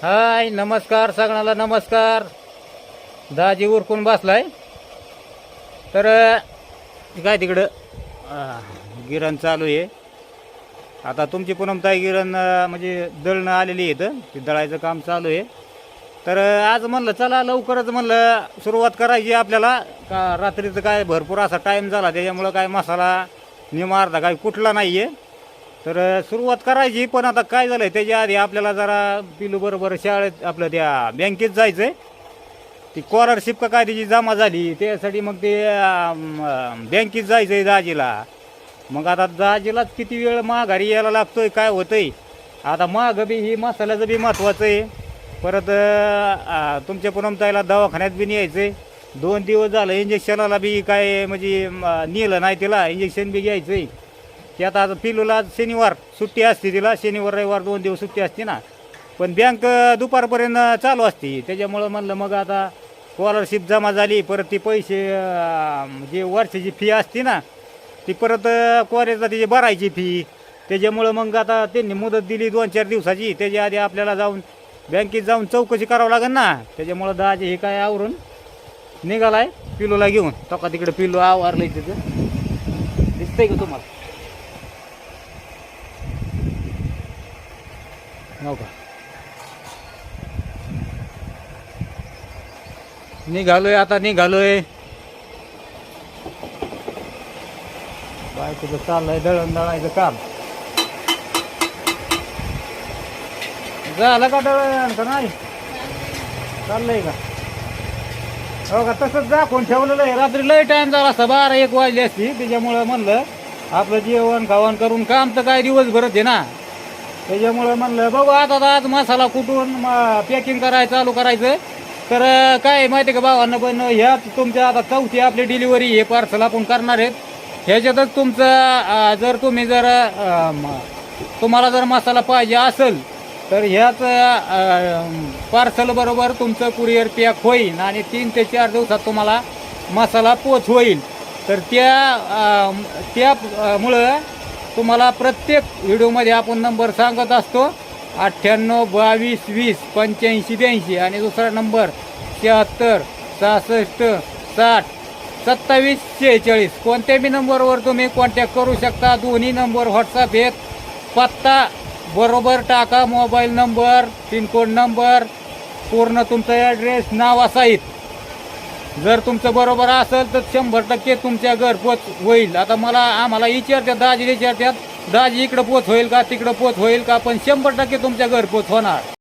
हाय नमस्कार सगळ्याला नमस्कार. दाजी उरकून बसलाय तर काय तिकडं गिरण चालू आहे. आता तुमची पूनमताई गिरण म्हणजे दळणं आलेली आहे इथं, ते दळायचं काम चालू आहे. तर आज म्हणलं चला लवकरच म्हणलं सुरुवात करायची आपल्याला. का रात्रीचं काय भरपूर असा टाईम झाला त्याच्यामुळं काय मसाला निमारता काय कुठला नाही आहे. तर सुरुवात करायची, पण आता काय झालं आहे त्याच्या आधी आपल्याला जरा पिलू बरोबर शाळेत आपलं त्या बँकेत जायचं आहे. ती स्कॉलरशिप का काय त्याची जमा झाली त्यासाठी मग ते बँकेत जायचं आहे दाजीला. मग आता दाजीलाच किती वेळ माघारी यायला लागतोय काय होतंय. आता मागं बी ही मसाल्याचं बी महत्त्वाचं आहे. परत तुमच्या पूनमताईला दवाखान्यात बी न्यायचं आहे. 2 दिवस झालं इंजेक्शनाला बी काय म्हणजे नेलं नाही, तिला इंजेक्शन बी घ्यायचं आहे. की आता पिलूला शनिवार सुट्टी असते, तिला शनिवार रविवार 2 दिवस सुट्टी असते ना. पण बँक दुपारपर्यंत चालू असते. त्याच्यामुळं म्हणलं मग आता स्कॉलरशिप जमा झाली, परत ती पैसे जे वर्षाची फी असते ना ती परत कॉलेजला तिची भरायची फी. त्याच्यामुळं मग आता त्यांनी मुदत दिली 2-4 दिवसाची. त्याच्या आधी आपल्याला जाऊन बँकेत जाऊन चौकशी करावं लागेल ना. त्याच्यामुळं दाजी हे काय आवरून निघालाय पिलूला घेऊन. टोका तिकडे पिलू आवारलंय तिथं, दिसतंय का तुम्हाला? हो का? निघालोय आता निघालोय. बायकोचं चाललंय दळण दळायचं काम. झालं का दळण का नाही? चाललंय का? हो का? तसंच दाखवून ठेवलेलं आहे. रात्री लय टाइम झाला असता, 12-1 वाजली असती. त्याच्यामुळं म्हणलं आपलं जेवण खावण करून काम तर काय दिवसभरच आहे ना. त्याच्यामुळं म्हणलं बघू आता आज मसाला कुटून पॅकिंग करायचं चालू करायचं. तर काय माहिती का भावांना, पण ह्यात तुमच्या आता 4थी आपली डिलिव्हरी हे पार्सल आपण करणार आहेत. ह्याच्यातच तुमचं जर तुम्ही जर तुम्हाला जर मसाला पाहिजे असेल तर ह्याच पार्सल बरोबर तुमचं कुरिअर पॅक होईल आणि 3 ते 4 दिवसात तुम्हाला मसाला पोच होईल. तर त्यामुळं तुम्हाला प्रत्येक व्हिडिओमध्ये आपण नंबर सांगत असतो 98 22 20 85 82 आणि दुसरा नंबर 76 66 60 27 46. कोणत्याही नंबरवर तुम्ही कॉन्टॅक्ट करू शकता. दोन्ही नंबर व्हॉट्सअप आहेत. पत्ता बरोबर टाका, मोबाईल नंबर, पिनकोड नंबर, पूर्ण तुमचा ॲड्रेस नावासहित. जर तुमचं बरोबर असेल तर 100% तुमच्या घरपोच होईल. आता आम्हाला विचारतात, दाजी विचारतात दाजी इकडं पोच होईल का तिकडं पोच होईल का, पण 100% तुमच्या घरपोच होणार.